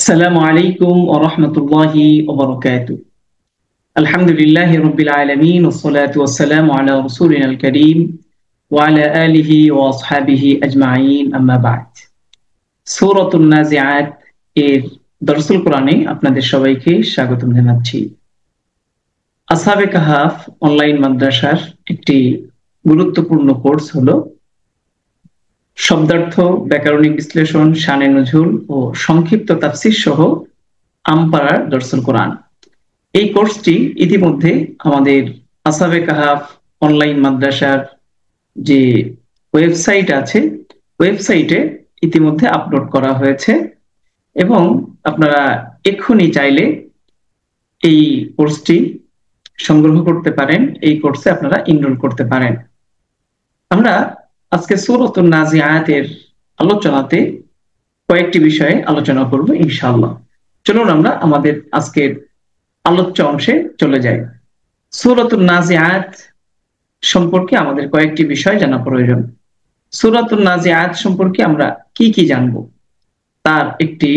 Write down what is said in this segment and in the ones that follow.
আসসালামু আলাইকুম ওয়া রাহমাতুল্লাহি ওয়া বারাকাতুহু। আলহামদুলিল্লাহি রাব্বিল আলামিন ওয়াস সালাতু ওয়াস সালামু আলা রাসূলিনাল কারীম ওয়া আলা আলিহি ওয়া আসহাবিহি আজমাইন, আম্মা বা'দ। সূরাতুন নাজিআত এর দরসুল কোরআনে আপনাদের সবাইকে স্বাগতম জানাচ্ছি। আসহাবে কাহাফ অনলাইন মাদ্রাসার একটি গুরুত্বপূর্ণ কোর্স হলো শব্দার্থ, ব্যাকরণিক বিশ্লেষণ, শানে নজুল ও সংক্ষিপ্ত তাফসীর সহ আমপারার দরসুল কোরআন। এই কোর্সটি ইতিমধ্যে আমাদের আসহাবে কাহাফ অনলাইন মাদ্রাসার যে ওয়েবসাইট আছে, ওয়েবসাইটে ইতিমধ্যে আপলোড করা হয়েছে এবং আপনারা এক্ষুনি চাইলে এই কোর্সটি সংগ্রহ করতে পারেন, এই কোর্সে আপনারা এনরোল করতে পারেন। আমরা আজকে সূরাতুন নাজিআতের আলোচনাতে কয়েকটি বিষয়ে আলোচনা করব ইনশাআল্লাহ। চলুন আমরা আমাদের আজকের আলোচ্য অংশে চলে যাই। সূরাতুন নাজিআত সম্পর্কে আমাদের কয়েকটি বিষয় জানা প্রয়োজন। সূরাতুন নাজিআত সম্পর্কে আমরা কি কি জানব তার একটি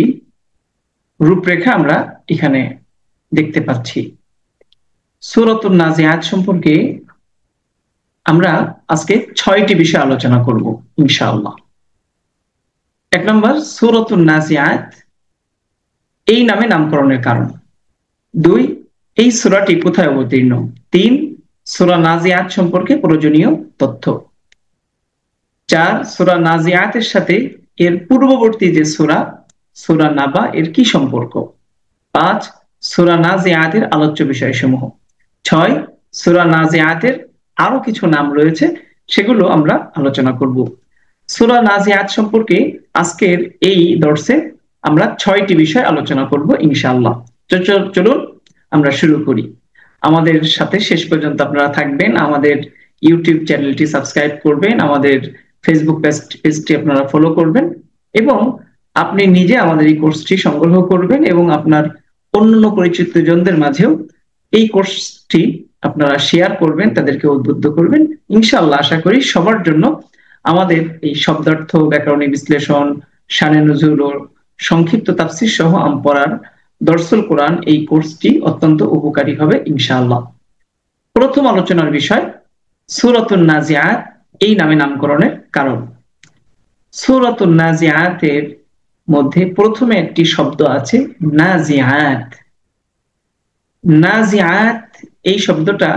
রূপরেখা আমরা এখানে দেখতে পাচ্ছি। সূরাতুন নাজিআত সম্পর্কে আমরা আজকে 6টি বিষয় আলোচনা করব ইনশাআল্লাহ। 1 নম্বর, সূরাতুন নাজিআত এই নামে নামকরণের কারণ। 2, এই সূরাটি কোথায় অবতীর্ণ। 3, সূরা নাজিআত সম্পর্কে প্রয়োজনীয় তথ্য। 4, সূরা নাজিআতের সাথে এর পূর্ববর্তী যে সূরা, সূরা নাবা, এর কি সম্পর্ক। 5, সূরা নাজিআতের আলোচ্য বিষয়সমূহ। 6, সূরা নাজিআতের আরো কিছু নাম রয়েছে, সেগুলো আমরা আলোচনা করব। সূরা নাজিআত সম্পর্কে আজকের এই দর্সে আমরা 6টি বিষয় আলোচনা করব ইনশাআল্লাহ। চলুন আমরা শুরু করি। আমাদের সাথে শেষ পর্যন্ত আপনারা থাকবেন, আমাদের ইউটিউব চ্যানেলটি সাবস্ক্রাইব করবেন, আমাদের ফেসবুক পেজটি আপনারা ফলো করবেন এবং আপনি নিজে আমাদের এই কোর্সটি সংগ্রহ করবেন এবং আপনার অন্যান্য পরিচিতজনদের মাঝেও এই কোর্সটি আপনারা শেয়ার করবেন, তাদেরকে উদ্বুদ্ধ করবেন। ইনশাআল্লাহ আশা করি সবার জন্য আমাদের এই শব্দার্থ, ব্যাকরণিক বিশ্লেষণ, শানে নজুল ও সংক্ষিপ্ত তাফসীর সহ আমপরার দরসুল কোরআন এই কোর্সটি অত্যন্ত উপকারী হবে ইনশাআল্লাহ। প্রথম আলোচনার বিষয় সূরাতুন নাজিআত এই নামে নামকরণের কারণ। সূরাতুন নাজিআতের মধ্যে প্রথমে একটি শব্দ আছে নাজিআত। নাজিআত এই শব্দটা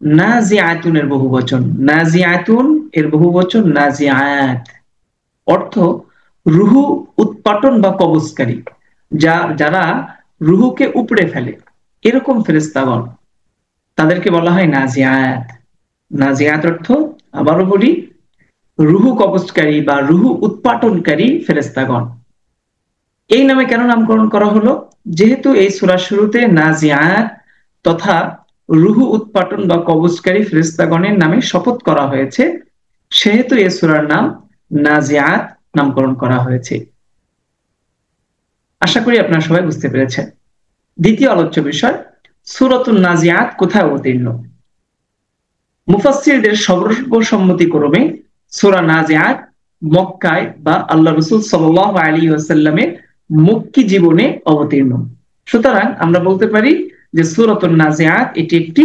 নাজিআতুনের বহুবচন। নাজিআতুন এর বহুবচন নাজিআত, অর্থ রুহু উৎপাটন বা কবজকারী, যারা রুহুকে উপড়ে ফেলে, এরকম ফেরেশতাগণ, তাদেরকে বলা হয় নাজিআত। নাজিআত অর্থ, আবারও বলি, রুহু কবজকারী বা রুহু উৎপাটনকারী ফেরেশতাগণ। এই নামে কেন নামকরণ করা হলো? যেহেতু এই সূরার শুরুতে নাজিআত তথা রুহু উৎপাটন বা কবজকারী ফেরেশতাগণের নামে শপথ করা হয়েছে, সেহেতু এই সূরার নাম নাজিআত নামকরণ করা হয়েছে। আশা করি আপনারা সবাই বুঝতে পেরেছেন। দ্বিতীয় আলোচ্য বিষয়, সূরাতুন নাজিআত কোথায় অবতীর্ণ। মুফাসসিরদের সর্বসম্মতিক্রমে সূরা নাজিআত মক্কায় বা আল্লাহ রাসূল সাল্লাল্লাহু আলাইহি ওয়াসাল্লামের মক্কি জীবনে অবতীর্ণ। সুতরাং আমরা বলতে পারি যে সূরাতুন নাজিআত এটি একটি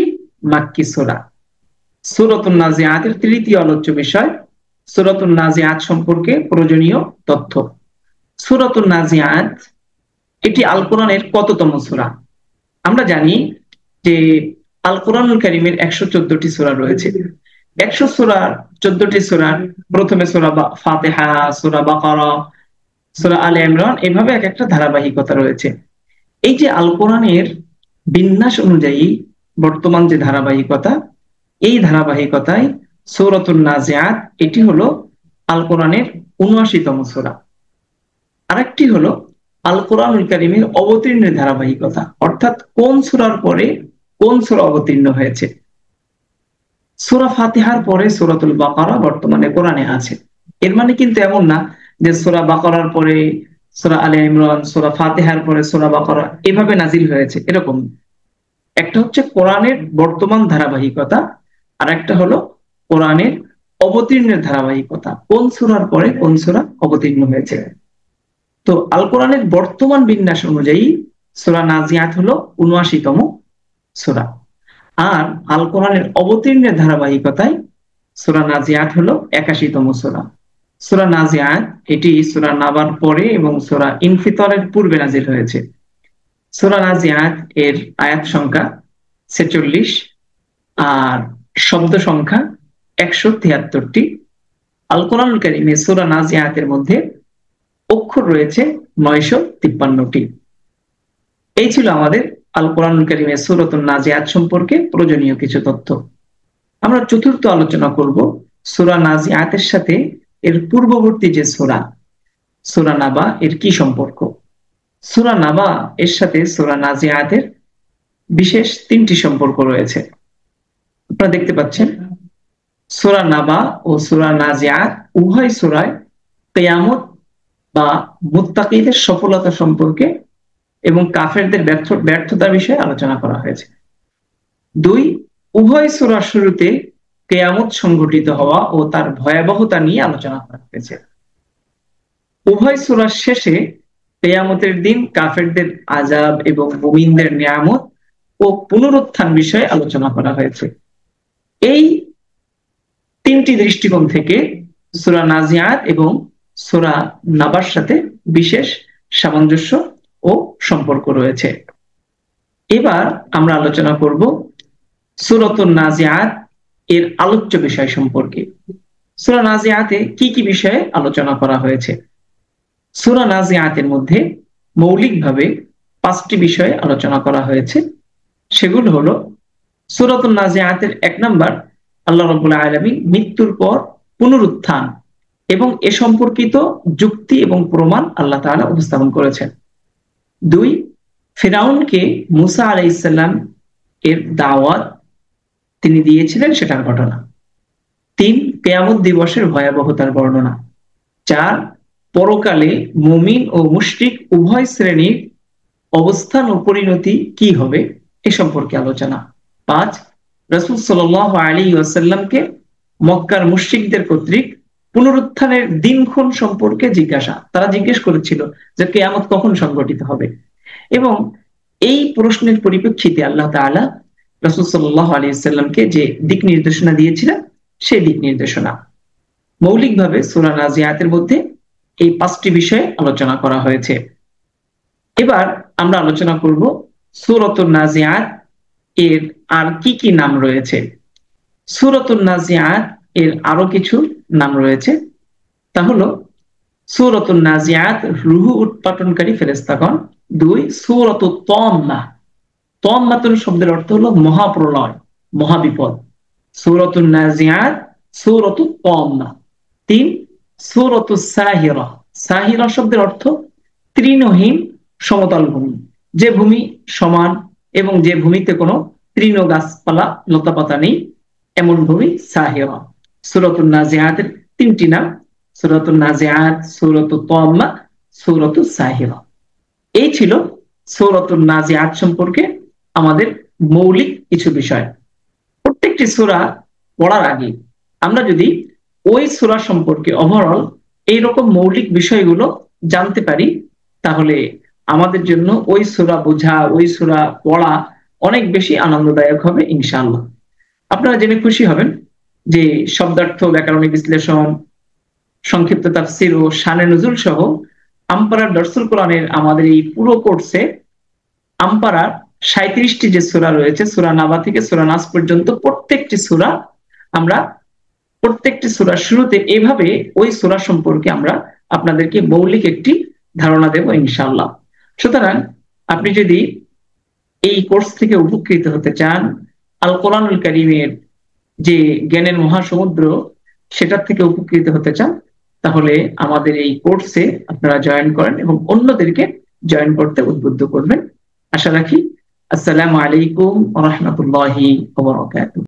মাক্কি সূরা। সূরাতুন নাজিআতের তৃতীয় আলোচ্য বিষয়, সূরাতুন নাজিআত সম্পর্কে প্রয়োজনীয় তথ্য। সূরাতুন নাজিআত এটি আল কোরআনের কততম সূরা? আমরা জানি যে আল কোরআনুল কারীমের 114টি সূরা রয়েছে। 114টি সূরার প্রথমে সূরা ফাতিহা, সূরা বাকারা, সূরা আলে ইমরান, এভাবে এক একটা ধারাবাহিকতা রয়েছে। এই যে আল কোরআনের বিন্যাস অনুযায়ী বর্তমান যে ধারাবাহিকতা, এই ধারাবাহিকতায় সূরাতুন নাজিআত এটি হলো আল কোরআনের ৭৯তম সূরা। আরেকটি হলো আল কোরআনুল কারীমের অবতীর্ণের ধারাবাহিকতা, অর্থাৎ কোন সূরার পরে কোন সূরা অবতীর্ণ হয়েছে। সূরা ফাতিহার পরে সূরাতুল বাকারা বর্তমানে কোরআনে আছে। এর মানে কিন্তু এমন না যে সূরা বাকারার পরে সূরা আলে ইমরান, সূরা ফাতিহার পরে সূরা বাকারা এভাবে নাজিল হয়েছে, এরকম। একটা হচ্ছে কোরআনের বর্তমান ধারাবাহিকতা, আর একটা হলো কোরআনের অবতীর্ণের ধারাবাহিকতা, কোন সূরার পরে কোন সূরা অবতীর্ণ হয়েছে। তো আল কোরআনের বর্তমান বিন্যাস অনুযায়ী সূরা নাজিআত হলো ৭৯তম সূরা, আর আল কোরআনের অবতীর্ণের ধারাবাহিকতায় সূরা নাজিআত হলো ৮১তম সূরা। সূরা নাজিআত এটি সূরা নাবার পরে এবং সূরা ইনফিতরের পূর্বে নাজিল হয়েছে। সূরা নাজিআত এর আয়াত সংখ্যা ৪৬ আর শব্দ সংখ্যা ১৭৩টি। আল কোরআনুল কারীমে সূরা নাজিআতের মধ্যে অক্ষর রয়েছে ৯৫৩টি। এই ছিল আমাদের আল কোরআনুল কারীমের সূরাতুন নাজিআত সম্পর্কে প্রয়োজনীয় কিছু তথ্য। আমরা চতুর্থ আলোচনা করব সূরা নাজিআতের সাথে এর পূর্ববর্তী যে সূরা, সূরা নাবা, এর কি সম্পর্ক। সূরা নাবা এর সাথে সূরা নাজিআতের বিশেষ ৩টি সম্পর্ক রয়েছে। আপনারা দেখতে পাচ্ছেন সূরা নাবা ও সূরা নাজিআত উভয় সূরায় কিয়ামত বা মুত্তাকিদের সফলতা সম্পর্কে এবং কাফেরদের ব্যর্থতার বিষয়ে আলোচনা করা হয়েছে। ২, উভয় সূরার শুরুতে কিয়ামত সংঘটিত হওয়া ও তার ভয়াবহতা নিয়ে আলোচনা করা হয়েছে। উভয় সূরার শেষে কিয়ামতের দিন কাফেরদের আযাব এবং মুমিনদের নিয়ামত ও পুনরুত্থান বিষয়ে আলোচনা করা হয়েছে। এই ৩টি দৃষ্টিকোণ থেকে সূরা নাজিআত এবং সূরা নাবার সাথে বিশেষ সামঞ্জস্য ও সম্পর্ক রয়েছে। এবার আমরা আলোচনা করব সূরাতুন নাজিআত এর আলোচ্য বিষয় সম্পর্কে। সূরা নাজিআতে কি কি বিষয়ে আলোচনা করা হয়েছে? সূরা নাজিআতের মধ্যে মৌলিকভাবে 5টি বিষয়ে আলোচনা করা হয়েছে। সেগুলো হলো সূরাতুন নাজিআতের ১ নম্বর, আল্লাহ রাব্বুল আলামিন মৃত্যুর পর পুনরুত্থান এবং এ সম্পর্কিত যুক্তি এবং প্রমাণ আল্লাহ তাআলা উপস্থাপন করেছেন। ২, ফিরাউনকে মুসা আলাইহিস সালাম এর দাওয়াত তিনি দিয়েছিলেন সেটার ঘটনা। ৩, কিয়ামত দিবসের ভয়াবহতার বর্ণনা। ৪, পরকালে মুমিন ও মুশরিক উভয় শ্রেণীর অবস্থান ও পরিণতি কি হবে এ সম্পর্কে আলোচনা। ৫, রাসূল সাল্লাল্লাহু আলাইহি ওয়াসাল্লামকে মক্কার মুশরিকদের কর্তৃক পুনরুত্থানের দিনক্ষণ সম্পর্কে জিজ্ঞাসা। তারা জিজ্ঞেস করেছিল যে কিয়ামত কখন সংঘটিত হবে, এবং এই প্রশ্নের পরিপ্রেক্ষিতে আল্লাহ তাআলা রাসূল সাল্লাল্লাহু আলাইহি ওয়াসাল্লামকে যে দিক নির্দেশনা দিয়েছিলেন সেই দিক নির্দেশনা। মৌলিকভাবে সূরা নাজিআতের মধ্যে এই 5টি বিষয়ে আলোচনা করা হয়েছে। এবার আমরা আলোচনা করব সূরাতুন নাজিআত এর আর কি কি নাম রয়েছে। সূরাতুন নাজিআত এর আরো কিছু নাম রয়েছে, তা হলো সূরাতুন নাজিআত রূহ উৎপাটনকারী ফেরেশতাগণ। ২, সূরাতুত তাম্মাহ, তাম্মাতুন শব্দের অর্থ হলো মহাপ্রলয়, মহাবিপদ। সূরাতুন নাজিআত সূরাতুত তাম্মাহ। ৩, সূরাতুস সাহিরা, সাহিরা শব্দের অর্থ তৃণহীন সমতল ভূমি, যে ভূমি সমান এবং যে ভূমিতে কোনো তৃণ গাছপালা লতাপাতা নেই, এমন ভূমি সাহিরা। সূরাতুন নাজিআতের 3টি নাম, সূরাতুন নাজিআত, সূরাতুত তাম্মাহ, সূরাতুস সাহিরা। এই ছিল সূরাতুন নাজিআত সম্পর্কে আমাদের মৌলিক কিছু বিষয়। প্রত্যেকটি সূরা পড়ার আগে আমরা যদি ওই সূরা সম্পর্কে ওভারঅল এইরকম মৌলিক বিষয়গুলো জানতে পারি, তাহলে আমাদের জন্য ওই সূরা বোঝা, ওই সূরা পড়া অনেক বেশি আনন্দদায়ক হবে ইনশাআল্লাহ। আপনারা জেনে খুশি হবেন যে শব্দার্থ, ব্যাকরণিক বিশ্লেষণ, সংক্ষিপ্ত তাফসীর ও শানে নুজুল সহ আমপারার দরসুল কোরআনের আমাদের এই পুরো কোর্সে আমপারার 37টি যে সূরা রয়েছে, সূরা নাবা থেকে সূরা নাস পর্যন্ত প্রত্যেকটি সূরার শুরুতে এভাবে ওই সূরা সম্পর্কে আমরা আপনাদেরকে মৌলিক একটি ধারণা দেব ইনশাআল্লাহ। সুতরাং আপনি যদি এই কোর্স থেকে উপকৃত হতে চান, আল কোরআনুল কারীমের যে জ্ঞানের মহাসমুদ্র সেটার থেকে উপকৃত হতে চান, তাহলে আমাদের এই কোর্সে আপনারা জয়েন করেন এবং অন্যদেরকে জয়েন করতে উদ্বুদ্ধ করবেন। আশা রাখি। আসসালামু আলাইকুম ওয়া রাহমাতুল্লাহি ওয়া বারাকাতুহু।